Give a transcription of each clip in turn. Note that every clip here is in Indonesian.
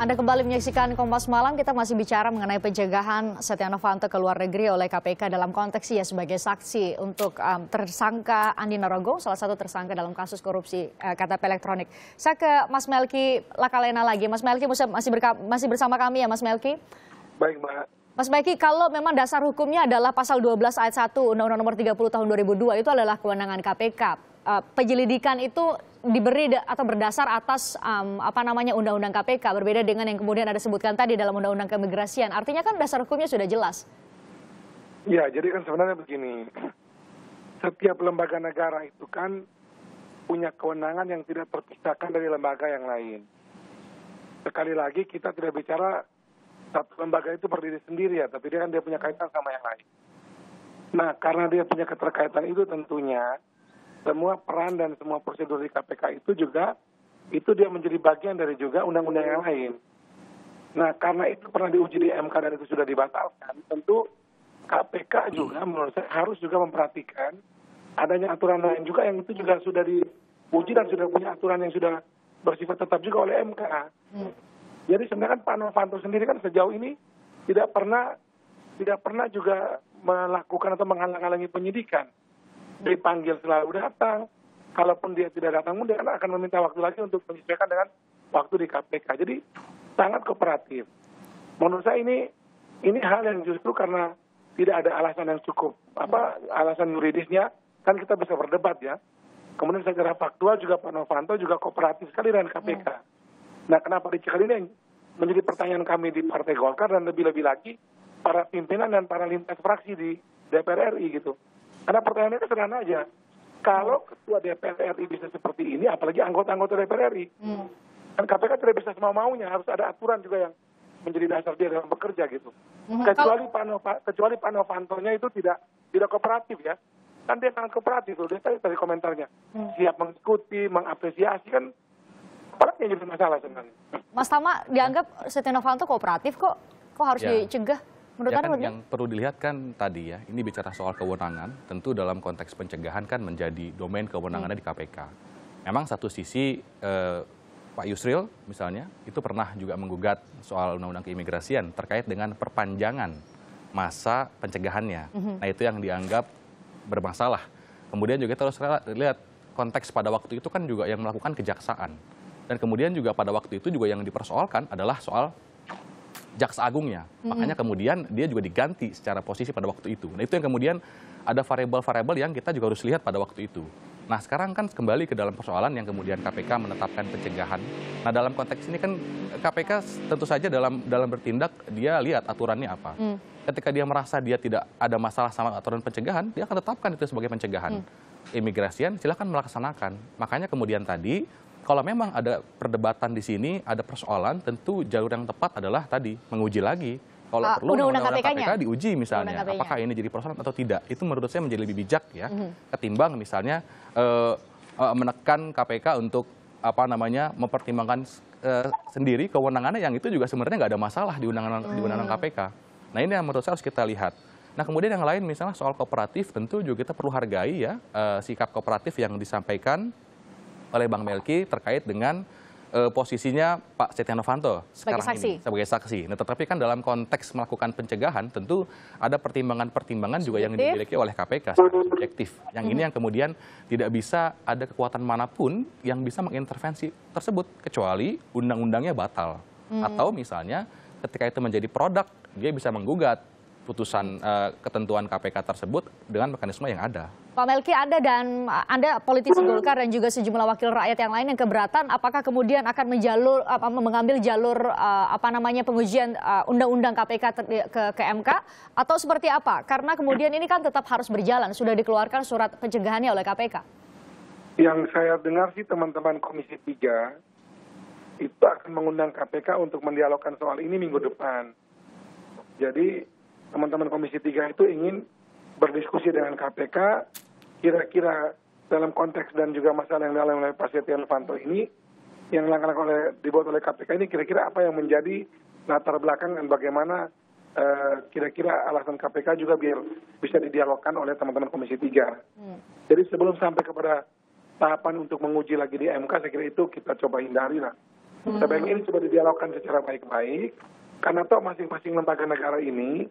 Anda kembali menyaksikan Kompas Malam, kita masih bicara mengenai pencegahan Setia Novanto ke luar negeri oleh KPK dalam konteks ia sebagai saksi untuk tersangka Andi Narogong, salah satu tersangka dalam kasus korupsi KTP elektronik. Saya ke Mas Melki Lakalena lagi. Mas Melki masih bersama kami ya Mas Melki? Baik, Mbak. Mas Melki, kalau memang dasar hukumnya adalah pasal 12 ayat 1 Undang-Undang Nomor 30 Tahun 2002 itu adalah kewenangan KPK. Penyelidikan itu diberi atau berdasar atas Undang-Undang KPK, berbeda dengan yang kemudian ada sebutkan tadi dalam Undang-Undang Keimigrasian. Artinya kan dasar hukumnya sudah jelas. Ya, jadi kan sebenarnya begini, setiap lembaga negara itu kan punya kewenangan yang tidak terpisahkan dari lembaga yang lain. Sekali lagi kita tidak bicara satu lembaga itu berdiri sendiri ya, tapi dia punya kaitan sama yang lain. Nah, karena dia punya keterkaitan itu tentunya semua peran dan semua prosedur di KPK itu juga, itu dia menjadi bagian dari juga undang-undang yang lain. Nah, karena itu pernah diuji di MK dan itu sudah dibatalkan, tentu KPK juga menurut saya harus juga memperhatikan adanya aturan lain juga yang itu juga sudah diuji dan sudah punya aturan yang sudah bersifat tetap juga oleh MK. Jadi sebenarnya kan Pak Novanto sendiri kan sejauh ini tidak pernah juga melakukan atau menghalang-halangi penyidikan. Dipanggil selalu datang, kalaupun dia tidak datang pun dia akan meminta waktu lagi untuk menyesuaikan dengan waktu di KPK. Jadi sangat kooperatif. Menurut saya ini hal yang justru karena tidak ada alasan yang cukup, alasan yuridisnya, kan kita bisa berdebat ya. Kemudian secara faktual juga Pak Novanto juga kooperatif sekali dengan KPK. Nah, kenapa dicekal ini yang menjadi pertanyaan kami di Partai Golkar dan lebih-lebih lagi para pimpinan dan para lintas fraksi di DPR RI gitu. Karena pertanyaannya sederhana aja. Kalau ketua DPR RI bisa seperti ini, apalagi anggota-anggota DPR RI, kan KPK tidak bisa semau-maunya, harus ada aturan juga yang menjadi dasar dia dalam bekerja gitu. Kecuali Pak Novanto-nya itu tidak kooperatif ya. Kan dia sangat kooperatif tuh, dia tadi komentarnya. Siap mengikuti, mengapresiasi, kan apalagi yang jadi masalah sebenarnya. Mas Tama, dianggap Setia Novanto kooperatif kok harus dicegah? Menurut ya kan yang perlu dilihat kan tadi ya, ini bicara soal kewenangan, tentu dalam konteks pencegahan kan menjadi domain kewenangannya di KPK. Memang satu sisi Pak Yusril misalnya, itu pernah juga menggugat soal Undang-Undang Keimigrasian terkait dengan perpanjangan masa pencegahannya. Nah itu yang dianggap bermasalah. Kemudian juga terus lihat konteks pada waktu itu kan juga yang melakukan kejaksaan. Dan kemudian juga pada waktu itu juga yang dipersoalkan adalah soal Jaksa Agungnya. Makanya kemudian dia juga diganti secara posisi pada waktu itu. Nah itu yang kemudian ada variabel-variabel yang kita juga harus lihat pada waktu itu. Nah sekarang kan kembali ke dalam persoalan yang kemudian KPK menetapkan pencegahan. Nah dalam konteks ini kan KPK tentu saja dalam bertindak dia lihat aturannya apa. Ketika dia merasa dia tidak ada masalah sama aturan pencegahan, dia akan tetapkan itu sebagai pencegahan. Imigrasian silakan melaksanakan. Makanya kemudian tadi kalau memang ada perdebatan di sini, ada persoalan, tentu jalur yang tepat adalah tadi menguji lagi. Kalau perlu Undang-Undang KPK diuji misalnya, apakah ini jadi persoalan atau tidak. Itu menurut saya menjadi lebih bijak ya, ketimbang misalnya menekan KPK untuk mempertimbangkan sendiri kewenangannya yang itu juga sebenarnya nggak ada masalah di Undang-Undang KPK. Nah ini yang menurut saya harus kita lihat. Nah kemudian yang lain misalnya soal kooperatif, tentu juga kita perlu hargai ya sikap kooperatif yang disampaikan oleh Bang Melki terkait dengan posisinya Pak Setia Novanto sekarang ini sebagai saksi. Nah, tetapi kan dalam konteks melakukan pencegahan tentu ada pertimbangan-pertimbangan juga yang dimiliki oleh KPK secara subjektif. Yang ini yang kemudian tidak bisa ada kekuatan manapun yang bisa mengintervensi tersebut kecuali undang-undangnya batal. Atau misalnya ketika itu menjadi produk dia bisa menggugat putusan ketentuan KPK tersebut dengan mekanisme yang ada. Pak Melki, Anda politisi Golkar dan juga sejumlah wakil rakyat yang lain yang keberatan, apakah kemudian akan mengambil jalur pengujian undang-undang KPK ke MK atau seperti apa? Karena kemudian ini kan tetap harus berjalan, sudah dikeluarkan surat pencegahannya oleh KPK. Yang saya dengar sih teman-teman Komisi 3 itu akan mengundang KPK untuk mendialogkan soal ini minggu depan. Jadi teman-teman Komisi 3 itu ingin berdiskusi dengan KPK, kira-kira dalam konteks dan juga masalah yang dialami oleh Pak Setia Novanto ini, yang dibuat oleh KPK ini kira-kira apa yang menjadi latar belakang dan bagaimana kira-kira alasan KPK juga biar bisa didialogkan oleh teman-teman Komisi 3. Jadi sebelum sampai kepada tahapan untuk menguji lagi di MK, saya kira itu kita coba hindari lah. Sebaiknya ini coba didialogkan secara baik-baik, karena toh masing-masing lembaga negara ini,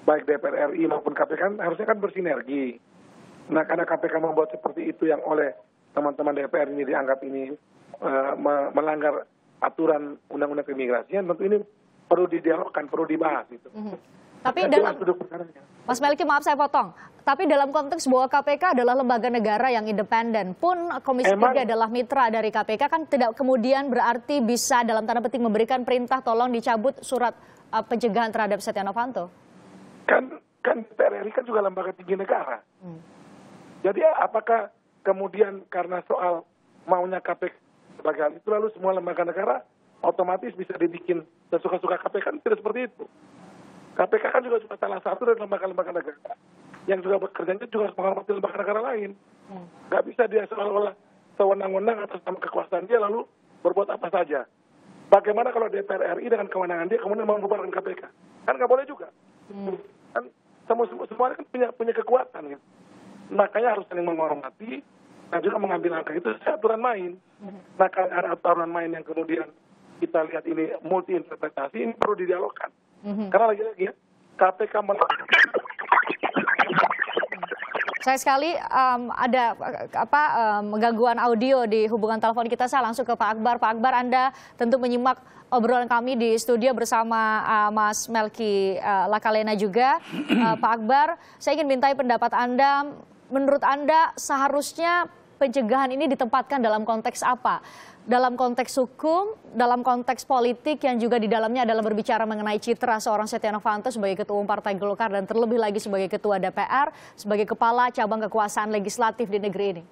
baik DPR RI maupun KPK kan harusnya kan bersinergi. Nah, karena KPK membuat seperti itu yang oleh teman-teman DPR ini dianggap ini melanggar aturan undang-undang keimigrasian, tentu ini perlu didialogkan, perlu dibahas itu. Tapi dalam, Mas Melki, maaf saya potong. Tapi dalam konteks bahwa KPK adalah lembaga negara yang independen pun Komisi 3 adalah mitra dari KPK, kan tidak kemudian berarti bisa dalam tanda petik memberikan perintah tolong dicabut surat pencegahan terhadap Setia Novanto. Kan DPR RI kan juga lembaga tinggi negara. Jadi apakah kemudian karena soal maunya KPK sebagai hal itu lalu semua lembaga negara otomatis bisa dibikin sesuka-suka KPK? Kan tidak seperti itu. KPK kan juga salah satu dari lembaga-lembaga negara yang juga bekerjanya juga harus menghormati lembaga negara lain. Nggak bisa dia seolah-olah sewenang-wenang atas nama kekuasaan dia lalu berbuat apa saja. Bagaimana kalau DPR RI dengan kewenangan dia kemudian membubarkan KPK? Kan nggak boleh juga. Kan semuanya kan punya kekuatan. Gitu. Makanya harus saling menghormati dan juga mengambil langkah itu aturan main. Nah, kalau ada aturan main yang kemudian kita lihat ini multi interpretasi, ini perlu didialogkan. Karena lagi-lagi ya, KPK Saya sekali ada gangguan audio di hubungan telepon kita. Saya langsung ke Pak Akbar. Pak Akbar, Anda tentu menyimak obrolan kami di studio bersama Mas Melki Lakalena juga. Pak Akbar, saya ingin mintai pendapat Anda. Menurut Anda seharusnya pencegahan ini ditempatkan dalam konteks apa? Dalam konteks hukum, dalam konteks politik yang juga di dalamnya adalah berbicara mengenai citra seorang Setia Novanto sebagai Ketua Umum Partai Golkar dan terlebih lagi sebagai Ketua DPR, sebagai Kepala Cabang Kekuasaan Legislatif di negeri ini.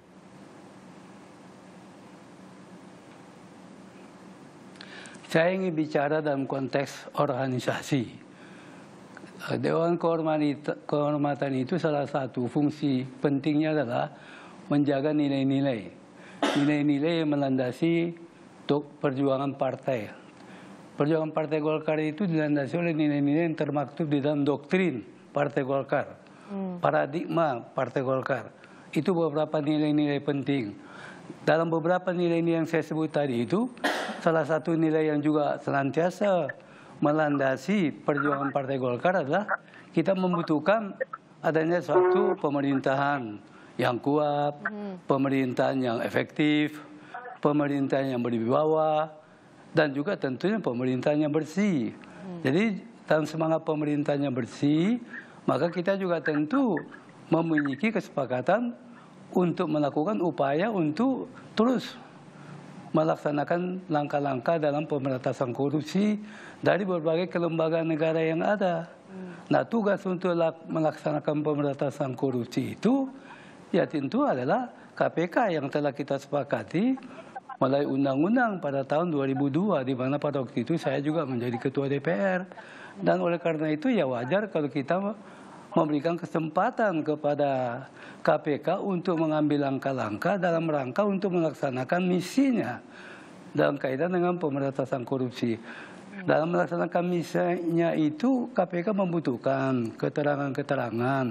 Saya ingin bicara dalam konteks organisasi. Dewan Kehormatan itu salah satu fungsi pentingnya adalah menjaga nilai-nilai. Nilai-nilai yang melandasi perjuangan partai. Perjuangan Partai Golkar itu dilandasi oleh nilai-nilai yang termaktub di dalam doktrin Partai Golkar. Paradigma Partai Golkar. Itu beberapa nilai-nilai penting. Dalam beberapa nilai-nilai yang saya sebut tadi itu, salah satu nilai yang juga senantiasa melandasi perjuangan Partai Golkar adalah kita membutuhkan adanya suatu pemerintahan yang kuat, pemerintahan yang efektif, pemerintahan yang berwibawa, dan juga tentunya pemerintahan yang bersih. Jadi dalam semangat pemerintahan yang bersih, maka kita juga tentu memiliki kesepakatan untuk melakukan upaya untuk terus melaksanakan langkah-langkah dalam pemberantasan korupsi dari berbagai kelembagaan negara yang ada. Nah, tugas untuk melaksanakan pemberantasan korupsi itu ya tentu adalah KPK yang telah kita sepakati melalui undang-undang pada tahun 2002, di mana pada waktu itu saya juga menjadi Ketua DPR. Dan oleh karena itu ya wajar kalau kita memberikan kesempatan kepada KPK untuk mengambil langkah-langkah dalam rangka untuk melaksanakan misinya dalam kaitan dengan pemberantasan korupsi. Dalam melaksanakan misinya itu KPK membutuhkan keterangan-keterangan.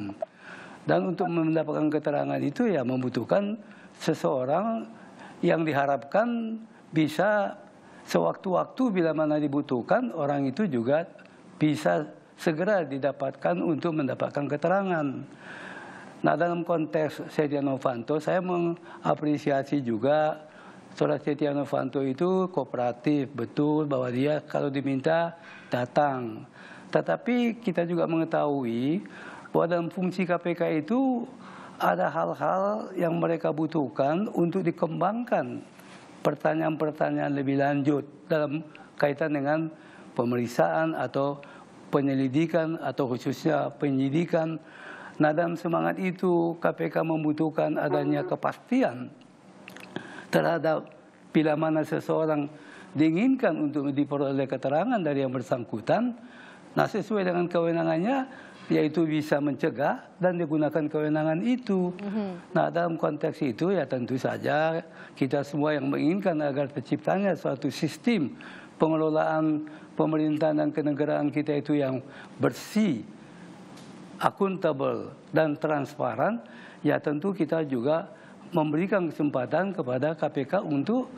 Dan untuk mendapatkan keterangan itu ya membutuhkan seseorang yang diharapkan bisa sewaktu-waktu bila mana dibutuhkan orang itu juga bisa segera didapatkan untuk mendapatkan keterangan. Nah, dalam konteks Setia Novanto saya mengapresiasi juga saudara Setia Novanto itu kooperatif, betul bahwa dia kalau diminta datang. Tetapi kita juga mengetahui bahwa dalam fungsi KPK itu ada hal-hal yang mereka butuhkan untuk dikembangkan pertanyaan-pertanyaan lebih lanjut dalam kaitan dengan pemeriksaan atau penyelidikan atau khususnya penyidikan. Nah, dalam semangat itu KPK membutuhkan adanya kepastian terhadap bila mana seseorang diinginkan untuk diperoleh keterangan dari yang bersangkutan. Nah, sesuai dengan kewenangannya yaitu bisa mencegah dan digunakan kewenangan itu. Nah, dalam konteks itu ya tentu saja kita semua yang menginginkan agar terciptanya suatu sistem pengelolaan pemerintahan dan kenegaraan kita itu yang bersih, akuntabel dan transparan, ya tentu kita juga memberikan kesempatan kepada KPK untuk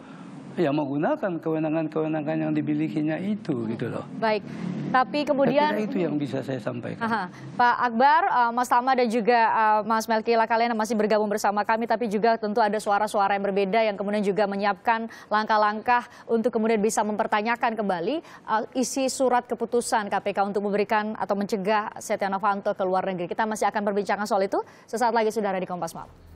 ya menggunakan kewenangan-kewenangan yang dimilikinya itu gitu loh. Baik, tapi kemudian Saya kira itu yang bisa saya sampaikan. Pak Akbar, Mas Tama dan juga Mas Melki Lakalena masih bergabung bersama kami, tapi juga tentu ada suara-suara yang berbeda yang kemudian juga menyiapkan langkah-langkah untuk kemudian bisa mempertanyakan kembali isi surat keputusan KPK untuk memberikan atau mencegah Setia Novanto ke luar negeri. Kita masih akan berbincang soal itu sesaat lagi, saudara, di Kompas Malam.